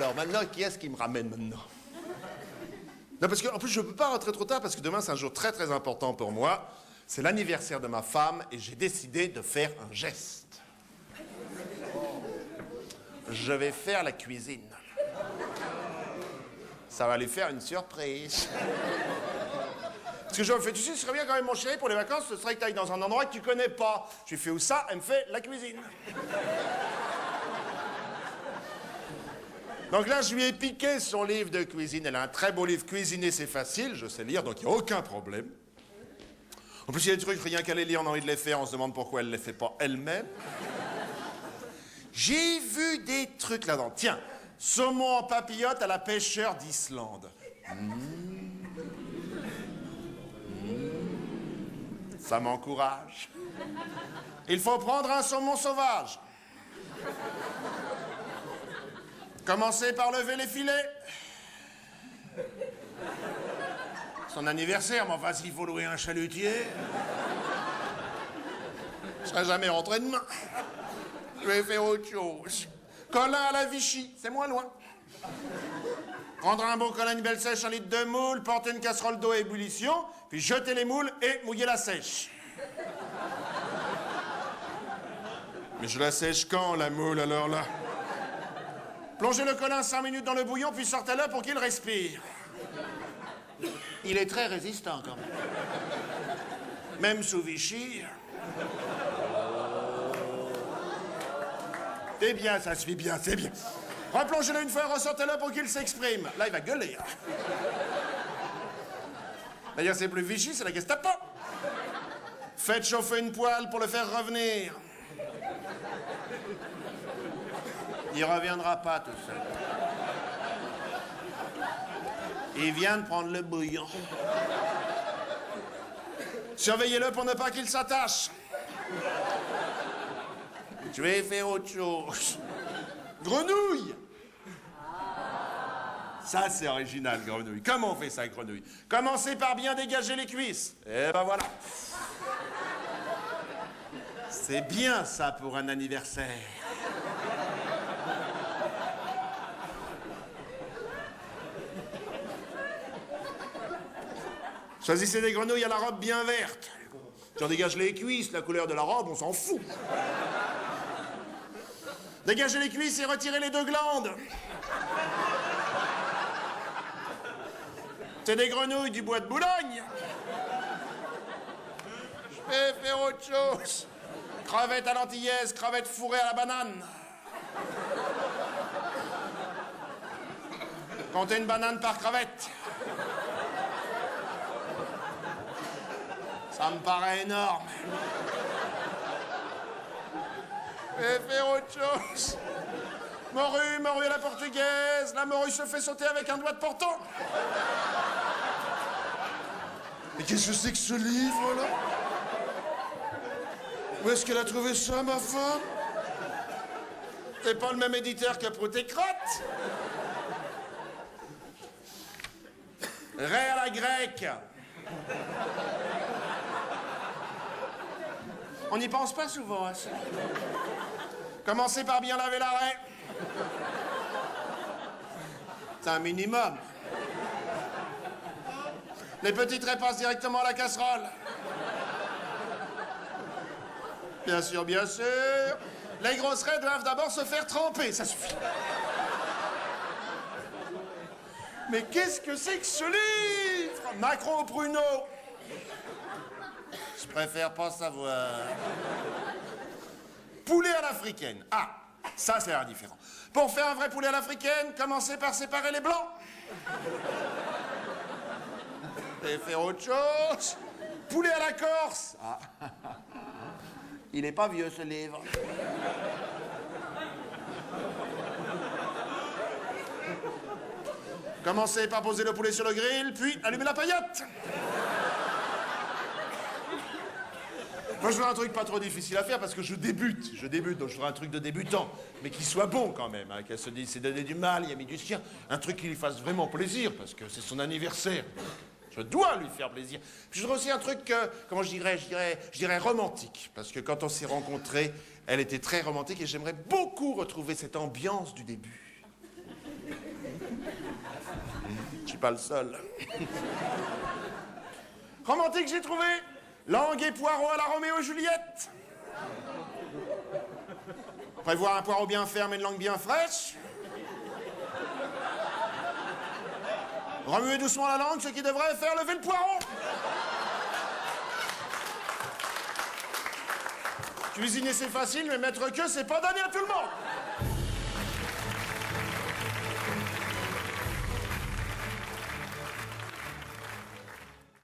Alors maintenant, qui est-ce qui me ramène maintenant? Non, parce qu'en plus, je ne peux pas rentrer trop tard parce que demain, c'est un jour très très important pour moi. C'est l'anniversaire de ma femme et j'ai décidé de faire un geste. Je vais faire la cuisine. Ça va lui faire une surprise. Parce que je me fais, tu sais, ce serait bien quand même, mon chéri, pour les vacances, ce serait que tu ailles dans un endroit que tu connais pas. Je lui fais où ça? Elle me fait la cuisine. Donc là, je lui ai piqué son livre de cuisine. Elle a un très beau livre, Cuisiner, c'est facile, je sais lire, donc il n'y a aucun problème. En plus, il y a des trucs, rien qu'à les lire, on a envie de les faire, on se demande pourquoi elle ne les fait pas elle-même. J'ai vu des trucs là-dedans. Tiens, saumon en papillote à la pêcheur d'Islande. Ça m'encourage. Il faut prendre un saumon sauvage. Commencez par lever les filets. Son anniversaire, mais enfin, s'il faut louer un chalutier, je serai jamais rentré demain. Je vais faire autre chose. Colin à la Vichy, c'est moins loin. Prendre un bon colin, une belle sèche, un litre de moule, porter une casserole d'eau à ébullition, puis jeter les moules et mouiller la sèche. Mais je la sèche quand, la moule, alors là? Plongez le colin 5 minutes dans le bouillon, puis sortez-le pour qu'il respire. Il est très résistant, quand même. Même sous Vichy. C'est bien, ça se fait bien, c'est bien. Replongez-le une fois, ressortez-le pour qu'il s'exprime. Là, il va gueuler. D'ailleurs, c'est plus Vichy, c'est la Gestapo. Faites chauffer une poêle pour le faire revenir. Il reviendra pas tout seul. Il vient de prendre le bouillon. Surveillez-le pour ne pas qu'il s'attache. Je vais faire autre chose. Grenouille! Ça, c'est original, grenouille. Comment on fait ça, grenouille? Commencez par bien dégager les cuisses. Et ben voilà. C'est bien, ça, pour un anniversaire. Choisissez des grenouilles à la robe bien verte. J'en dégage les cuisses, la couleur de la robe, on s'en fout. Dégagez les cuisses et retirez les 2 glandes. C'est des grenouilles du bois de Boulogne. Je vais faire autre chose. Crevettes à l'antillaise, crevettes fourrées à la banane. Comptez une banane par crevette. Ça me paraît énorme. Je vais faire autre chose. Morue à la portugaise. La morue se fait sauter avec un doigt de portant. Mais qu'est-ce que c'est que ce livre-là? Où est-ce qu'elle a trouvé ça, ma femme? C'est pas le même éditeur que Prout et Crotte. Ray à la grecque. On n'y pense pas souvent à ça. Commencez par bien laver la raie. C'est un minimum. Les petites raies passent directement à la casserole. Bien sûr, bien sûr. Les grosses raies doivent d'abord se faire tremper, ça suffit. Mais qu'est-ce que c'est que ce livre? Macron au pruneau. Je préfère pas savoir. Poulet à l'africaine. Ah, ça c'est indifférent. Pour faire un vrai poulet à l'africaine, commencez par séparer les blancs. Et faire autre chose. Poulet à la Corse. Ah. Il est pas vieux ce livre. Commencez par poser le poulet sur le grill, puis allumez la paillote. Moi, je veux un truc pas trop difficile à faire parce que je débute, donc je voudrais un truc de débutant, mais qui soit bon quand même, hein, qu'elle se dise, c'est donné du mal, il a mis du sien, un truc qui lui fasse vraiment plaisir, parce que c'est son anniversaire. Je dois lui faire plaisir. Puis je voudrais aussi un truc, comment je dirais romantique, parce que quand on s'est rencontrés, elle était très romantique et j'aimerais beaucoup retrouver cette ambiance du début. Je suis pas le seul. Romantique, j'ai trouvé. Langue et poireaux à la Roméo et Juliette. Prévoir un poireau bien ferme et une langue bien fraîche. Remuer doucement la langue, ce qui devrait faire lever le poireau. Cuisiner, c'est facile, mais mettre que, c'est pas donné à tout le monde.